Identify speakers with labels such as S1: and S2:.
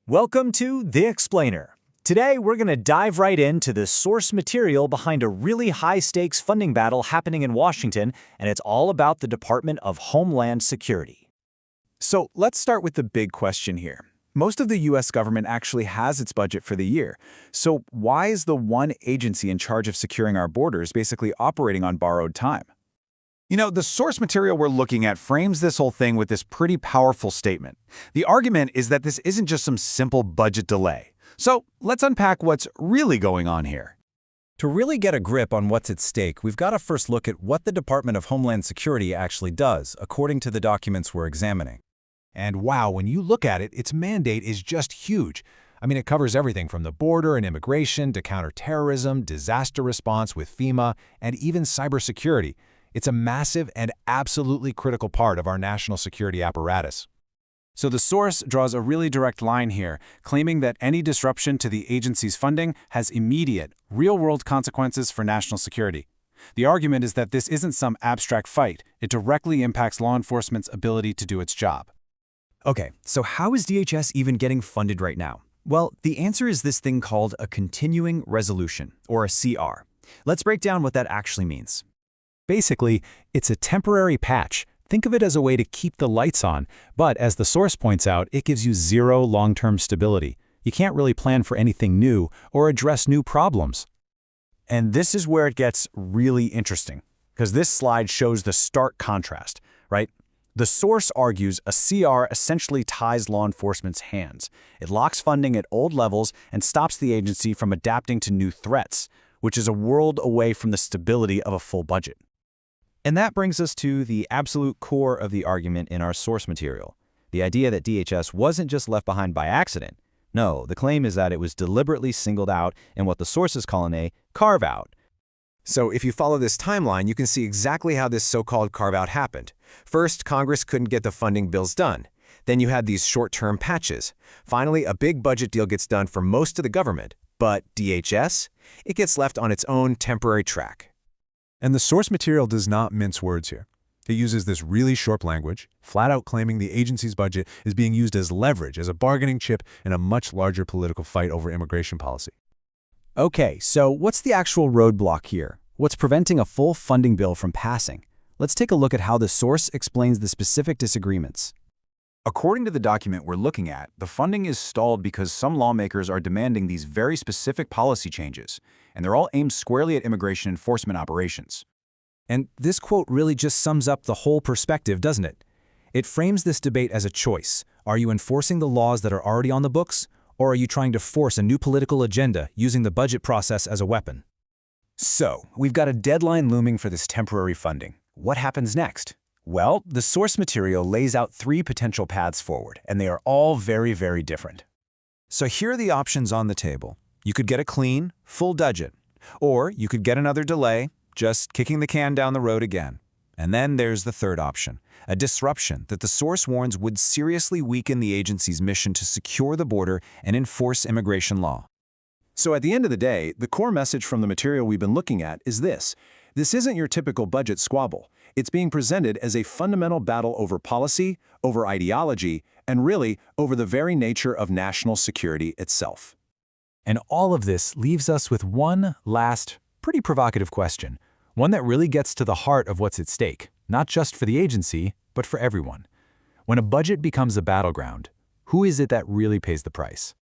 S1: Welcome to The Explainer. Today, we're going to dive right into the source material behind a really high-stakes funding battle happening in Washington, and it's all about the Department of Homeland Security.
S2: So let's start with the big question here. Most of the U.S. government actually has its budget for the year. So why is the one agency in charge of securing our borders basically operating on borrowed time? The source material we're looking at frames this whole thing with this pretty powerful statement. The argument is that this isn't just some simple budget delay. So let's unpack what's really going on here.
S3: To really get a grip on what's at stake, we've got to first look at what the Department of Homeland Security actually does, according to the documents we're examining.
S4: And wow, when you look at it, its mandate is just huge. It covers everything from the border and immigration to counterterrorism, disaster response with FEMA, and even cybersecurity. It's a massive and absolutely critical part of our national security apparatus.
S2: So the source draws a really direct line here, claiming that any disruption to the agency's funding has immediate, real-world consequences for national security. The argument is that this isn't some abstract fight. It directly impacts law enforcement's ability to do its job.
S5: Okay, so how is DHS even getting funded right now? Well, the answer is this thing called a continuing resolution, or a CR. Let's break down what that actually means.
S3: Basically, it's a temporary patch. Think of it as a way to keep the lights on, but as the source points out, it gives you zero long-term stability. You can't really plan for anything new or address new problems.
S1: And this is where it gets really interesting, because this slide shows the stark contrast, right? The source argues a CR essentially ties law enforcement's hands. It locks funding at old levels and stops the agency from adapting to new threats, which is a world away from the stability of a full budget.
S5: And that brings us to the absolute core of the argument in our source material. The idea that DHS wasn't just left behind by accident. No, the claim is that it was deliberately singled out in what the source is calling a carve-out.
S6: So if you follow this timeline, you can see exactly how this so-called carve-out happened. First, Congress couldn't get the funding bills done. Then you had these short-term patches. Finally, a big budget deal gets done for most of the government. But DHS? It gets left on its own temporary track.
S4: And the source material does not mince words here. It uses this really sharp language, flat out claiming the agency's budget is being used as leverage, as a bargaining chip in a much larger political fight over immigration policy.
S5: Okay, so what's the actual roadblock here? What's preventing a full funding bill from passing? Let's take a look at how the source explains the specific disagreements.
S2: According to the document we're looking at, the funding is stalled because some lawmakers are demanding these very specific policy changes, and they're all aimed squarely at immigration enforcement operations.
S5: And this quote really just sums up the whole perspective, doesn't it? It frames this debate as a choice. Are you enforcing the laws that are already on the books, or are you trying to force a new political agenda using the budget process as a weapon?
S1: So, we've got a deadline looming for this temporary funding. What happens next? Well, the source material lays out three potential paths forward, and they are all very, very different.
S2: So here are the options on the table. You could get a clean, full budget, or you could get another delay, just kicking the can down the road again. And then there's the third option, a disruption that the source warns would seriously weaken the agency's mission to secure the border and enforce immigration law. So at the end of the day, the core message from the material we've been looking at is this. This isn't your typical budget squabble. It's being presented as a fundamental battle over policy, over ideology, and really over the very nature of national security itself.
S3: And all of this leaves us with one last, pretty provocative question, one that really gets to the heart of what's at stake, not just for the agency, but for everyone. When a budget becomes a battleground, who is it that really pays the price?